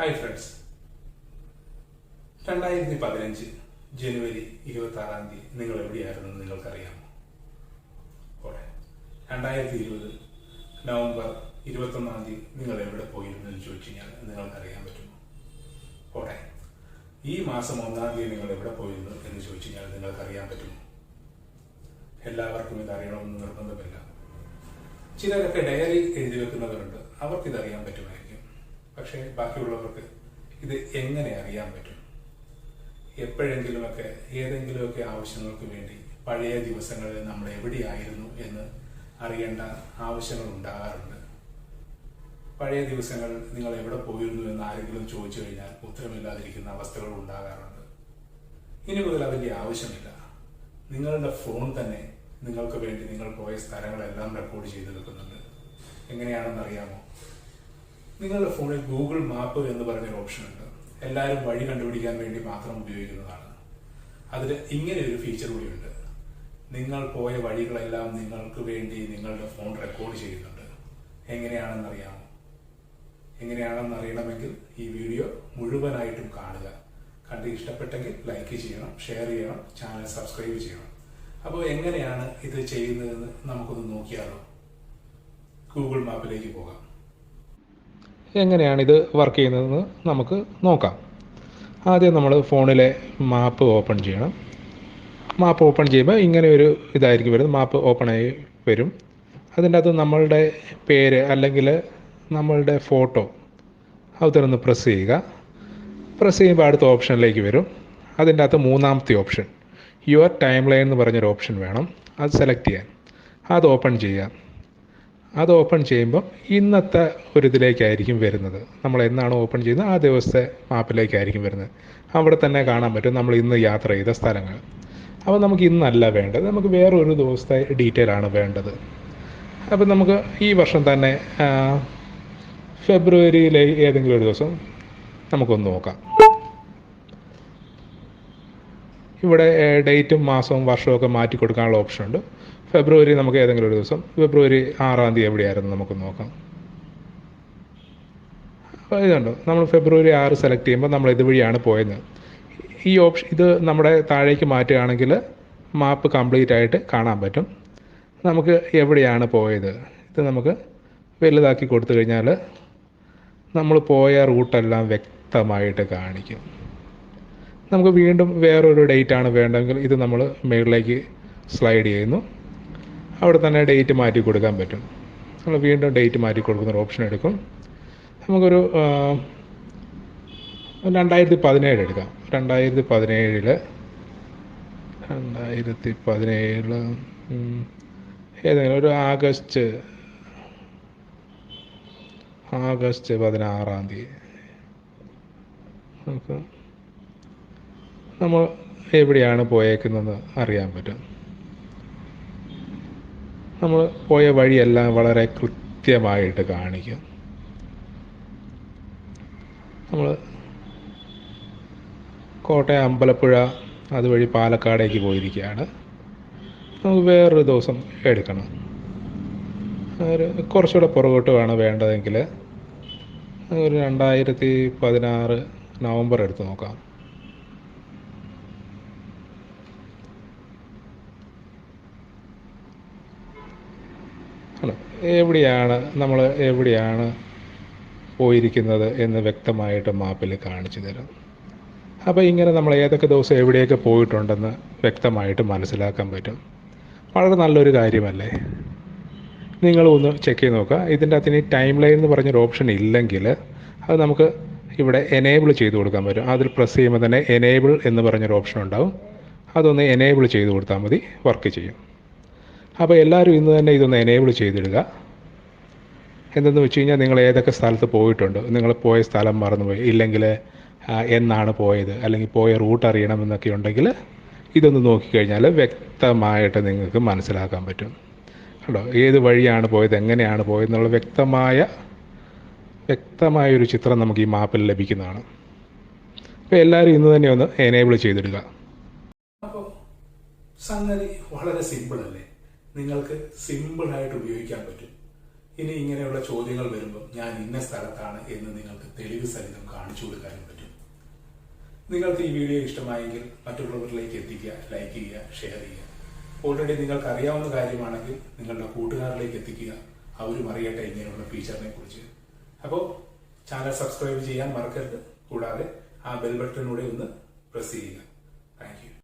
Hi friends, 2015 ജനുവരി 26-ാം തീയതി നിങ്ങൾ എവിടെയായിരുന്നു നിങ്ങൾക്കറിയാമോ? ഓടെ 2020 നവംബർ 21-ാം തീയതി നിങ്ങൾ എവിടെ പോയിരുന്നു എന്ന് ചോദിച്ചു കഴിഞ്ഞാൽ നിങ്ങൾക്കറിയാൻ പറ്റുമോ? ഓടെ ഈ മാസം 1-ാം തീയതി നിങ്ങൾ എവിടെ പോയിരുന്നു എന്ന് ചോദിച്ചു കഴിഞ്ഞാൽ നിങ്ങൾക്കറിയാൻ പറ്റുമോ? എല്ലാവർക്കും ഇതറിയണമെന്ന് നിർബന്ധമില്ല. ചിലരൊക്കെ ഡയറി എഴുതി വെക്കുന്നവരുണ്ട്, അവർക്കിതറിയാൻ പറ്റുമായിരിക്കും. പക്ഷേ ബാക്കിയുള്ളവർക്ക് ഇത് എങ്ങനെ അറിയാൻ പറ്റും? എപ്പോഴെങ്കിലുമൊക്കെ ഏതെങ്കിലുമൊക്കെ ആവശ്യങ്ങൾക്ക് വേണ്ടി പഴയ ദിവസങ്ങളിൽ നമ്മൾ എവിടെയായിരുന്നു എന്ന് അറിയേണ്ട ആവശ്യങ്ങൾ ഉണ്ടാകാറുണ്ട്. പഴയ ദിവസങ്ങൾ നിങ്ങൾ എവിടെ പോയിരുന്നു എന്ന് ആരെങ്കിലും ചോദിച്ചു കഴിഞ്ഞാൽ ഉത്തരമില്ലാതിരിക്കുന്ന അവസ്ഥകൾ ഉണ്ടാകാറുണ്ട്. ഇനി മുതൽ അതിൻ്റെ ആവശ്യമില്ല. നിങ്ങളുടെ ഫോൺ തന്നെ നിങ്ങൾക്ക് വേണ്ടി നിങ്ങൾ പോയ സ്ഥലങ്ങളെല്ലാം റെക്കോർഡ് ചെയ്ത് വെക്കുന്നുണ്ട്. എങ്ങനെയാണെന്ന് അറിയാമോ? നിങ്ങളുടെ ഫോണിൽ ഗൂഗിൾ മാപ്പ് എന്ന് പറഞ്ഞൊരു ഓപ്ഷൻ ഉണ്ട്. എല്ലാവരും വഴി കണ്ടുപിടിക്കാൻ വേണ്ടി മാത്രം ഉപയോഗിക്കുന്നതാണ്. അതിൽ ഇങ്ങനെ ഒരു ഫീച്ചർ കൂടിയുണ്ട്. നിങ്ങൾ പോയ വഴികളെല്ലാം നിങ്ങൾക്ക് വേണ്ടി നിങ്ങളുടെ ഫോൺ റെക്കോർഡ് ചെയ്യുന്നുണ്ട്. എങ്ങനെയാണെന്നറിയാമോ? എങ്ങനെയാണെന്നറിയണമെങ്കിൽ ഈ വീഡിയോ മുഴുവനായിട്ടും കാണുക. കണ്ട് ഇഷ്ടപ്പെട്ടെങ്കിൽ ലൈക്ക് ചെയ്യണം, ഷെയർ ചെയ്യണം, ചാനൽ സബ്സ്ക്രൈബ് ചെയ്യണം. അപ്പോൾ എങ്ങനെയാണ് ഇത് ചെയ്യുന്നതെന്ന് നമുക്കൊന്ന് നോക്കിയാലോ? ഗൂഗിൾ മാപ്പിലേക്ക് പോകാം. എങ്ങനെയാണ് ഇത് വർക്ക് ചെയ്യുന്നതെന്ന് നമുക്ക് നോക്കാം. ആദ്യം നമ്മൾ ഫോണിലെ മാപ്പ് ഓപ്പൺ ചെയ്യണം. മാപ്പ് ഓപ്പൺ ചെയ്യുമ്പോൾ ഇങ്ങനെ ഒരു ഇതായിരിക്കും വരുന്നത്. മാപ്പ് ഓപ്പൺ ആയി വരും. അതിൻ്റെ അകത്ത് നമ്മളുടെ പേര് അല്ലെങ്കിൽ നമ്മളുടെ ഫോട്ടോ അത് തുറന്ന് പ്രസ് ചെയ്യുക. പ്രസ് ചെയ്യുമ്പോൾ അടുത്ത ഓപ്ഷനിലേക്ക് വരും. അതിൻ്റെ അകത്ത് മൂന്നാമത്തെ ഓപ്ഷൻ യുവർ ടൈം ലൈൻ എന്ന് പറഞ്ഞൊരു ഓപ്ഷൻ വേണം. അത് സെലക്ട് ചെയ്യാൻ. അത് ഓപ്പൺ ചെയ്യാം. അത് ഓപ്പൺ ചെയ്യുമ്പോൾ ഇന്നത്തെ ഒരു ഇതിലേക്കായിരിക്കും വരുന്നത്. നമ്മൾ എന്നാണ് ഓപ്പൺ ചെയ്യുന്നത് ആ ദിവസത്തെ മാപ്പിലേക്കായിരിക്കും വരുന്നത്. അവിടെ തന്നെ കാണാൻ പറ്റും നമ്മൾ ഇന്ന് യാത്ര ചെയ്ത സ്ഥലങ്ങൾ. അപ്പോൾ നമുക്ക് ഇന്നല്ല വേണ്ടത്, നമുക്ക് വേറൊരു ദിവസത്തെ ഡീറ്റെയിൽ ആണ് വേണ്ടത്. അപ്പോൾ നമുക്ക് ഈ വർഷം തന്നെ ഫെബ്രുവരിയിലെ ഏതെങ്കിലും ഒരു ദിവസം നമുക്കൊന്ന് നോക്കാം. ഇവിടെ ഡേറ്റും മാസവും വർഷമൊക്കെ മാറ്റി കൊടുക്കാനുള്ള ഓപ്ഷൻ ഉണ്ട്. ഫെബ്രുവരി നമുക്ക് ഏതെങ്കിലും ഒരു ദിവസം ഫെബ്രുവരി 6-ാം തീയതി എവിടെയായിരുന്നു നമുക്ക് നോക്കാം. അപ്പോൾ ഇതുണ്ട്, നമ്മൾ ഫെബ്രുവരി 6 സെലക്ട് ചെയ്യുമ്പോൾ നമ്മൾ ഇതുവഴിയാണ് പോയത്. ഈ ഓപ്ഷൻ ഇത് നമ്മുടെ താഴേക്ക് മാറ്റുകയാണെങ്കിൽ മാപ്പ് കംപ്ലീറ്റ് ആയിട്ട് കാണാൻ പറ്റും. നമുക്ക് എവിടെയാണ് പോയത് ഇത് നമുക്ക് വലുതാക്കി കൊടുത്തു കഴിഞ്ഞാൽ നമ്മൾ പോയ റൂട്ടെല്ലാം വ്യക്തമായിട്ട് കാണിക്കും. നമുക്ക് വീണ്ടും വേറൊരു ഡേറ്റാണ് വേണ്ടതെങ്കിൽ ഇത് നമ്മൾ മുകളിലേക്ക് സ്ലൈഡ് ചെയ്യുന്നു. അവിടെ തന്നെ ഡേറ്റ് മാറ്റി കൊടുക്കാൻ പറ്റും. നമ്മൾ വീണ്ടും ഡേറ്റ് മാറ്റി കൊടുക്കുന്നൊരു ഓപ്ഷൻ എടുക്കും. നമുക്കൊരു 2017 എടുക്കാം. 2017 ഏതെങ്കിലും ഒരു ആഗസ്റ്റ് 16-ാം തീയതി നമുക്ക് നമ്മൾ എവിടെയാണ് പോയേക്കുന്നതെന്ന് അറിയാൻ പറ്റും. നമ്മൾ പോയ വഴിയെല്ലാം വളരെ കൃത്യമായിട്ട് കാണിക്കും. നമ്മൾ കോട്ടയം അമ്പലപ്പുഴ അതുവഴി പാലക്കാടേക്ക് പോയിരിക്കുകയാണ്. നമുക്ക് വേറൊരു ദിവസം എടുക്കണം. കുറച്ചുകൂടെ പുറകോട്ട് വേണം വേണ്ടതെങ്കിൽ ഒരു 2016 നവംബർ എടുത്ത് നോക്കാം. നമ്മൾ എവിടെയാണ് പോയിരിക്കുന്നത് എന്ന് വ്യക്തമായിട്ട് മാപ്പിൽ കാണിച്ചു തരും. അപ്പോൾ ഇങ്ങനെ നമ്മൾ ഏതൊക്കെ ദിവസം എവിടെയൊക്കെ പോയിട്ടുണ്ടെന്ന് വ്യക്തമായിട്ട് മനസ്സിലാക്കാൻ പറ്റും. വളരെ നല്ലൊരു കാര്യമല്ലേ? നിങ്ങളൊന്ന് ചെക്ക് ചെയ്ത് നോക്കുക. ഇതിൻ്റെ അകത്ത് ഇനി ടൈം ലൈൻ എന്ന് പറഞ്ഞൊരു ഓപ്ഷൻ ഇല്ലെങ്കിൽ അത് നമുക്ക് ഇവിടെ എനേബിൾ ചെയ്ത് കൊടുക്കാൻ പറ്റും. അതിൽ പ്രസ് ചെയ്യുമ്പോൾ തന്നെ എനേബിൾ എന്ന് പറഞ്ഞൊരു ഓപ്ഷൻ ഉണ്ടാവും. അതൊന്ന് എനേബിൾ ചെയ്ത് കൊടുത്താൽ മതി, വർക്ക് ചെയ്യും. അപ്പോൾ എല്ലാവരും ഇന്ന് തന്നെ ഇതൊന്ന് എനേബിൾ ചെയ്തിടുക. എന്തെന്ന് വെച്ച് കഴിഞ്ഞാൽ നിങ്ങൾ ഏതൊക്കെ സ്ഥലത്ത് പോയിട്ടുണ്ട്, നിങ്ങൾ പോയ സ്ഥലം മറന്നുപോയി, ഇല്ലെങ്കിൽ എന്നാണ് പോയത്, അല്ലെങ്കിൽ പോയ റൂട്ട് അറിയണമെന്നൊക്കെ ഉണ്ടെങ്കിൽ ഇതൊന്ന് നോക്കിക്കഴിഞ്ഞാൽ വ്യക്തമായിട്ട് നിങ്ങൾക്ക് മനസ്സിലാക്കാൻ പറ്റും. കേട്ടോ, ഏത് വഴിയാണ് പോയത്, എങ്ങനെയാണ് പോയതെന്നുള്ള വ്യക്തമായൊരു ചിത്രം നമുക്ക് ഈ മാപ്പിൽ ലഭിക്കുന്നതാണ്. അപ്പോൾ എല്ലാവരും ഇന്ന് തന്നെ ഒന്ന് എനേബിൾ ചെയ്തിടുക. അപ്പോൾ സംഗതി വളരെ സിമ്പിൾ അല്ലേ? നിങ്ങൾക്ക് സിമ്പിളായിട്ട് ഉപയോഗിക്കാൻ പറ്റും. ഇനി ഇങ്ങനെയുള്ള ചോദ്യങ്ങൾ വരുമ്പോൾ ഞാൻ ഇന്ന സ്ഥലത്താണ് എന്ന് നിങ്ങൾക്ക് തെളിവ് സഹിതം കാണിച്ചു കൊടുക്കാനും പറ്റും. നിങ്ങൾക്ക് ഈ വീഡിയോ ഇഷ്ടമായെങ്കിൽ മറ്റുള്ളവരിലേക്ക് എത്തിക്കുക, ലൈക്ക് ചെയ്യുക, ഷെയർ ചെയ്യുക. ഓൾറെഡി നിങ്ങൾക്ക് അറിയാവുന്ന കാര്യമാണെങ്കിൽ നിങ്ങളുടെ കൂട്ടുകാരിലേക്ക് എത്തിക്കുക, അവരും അറിയട്ടെ ഇങ്ങനെയുള്ള ഫീച്ചറിനെ കുറിച്ച്. അപ്പോൾ ചാനൽ സബ്സ്ക്രൈബ് ചെയ്യാൻ മറക്കരുത്. കൂടാതെ ആ ബെൽ ബട്ടണിലൂടെ ഒന്ന് പ്രസ് ചെയ്യുക. Thank you.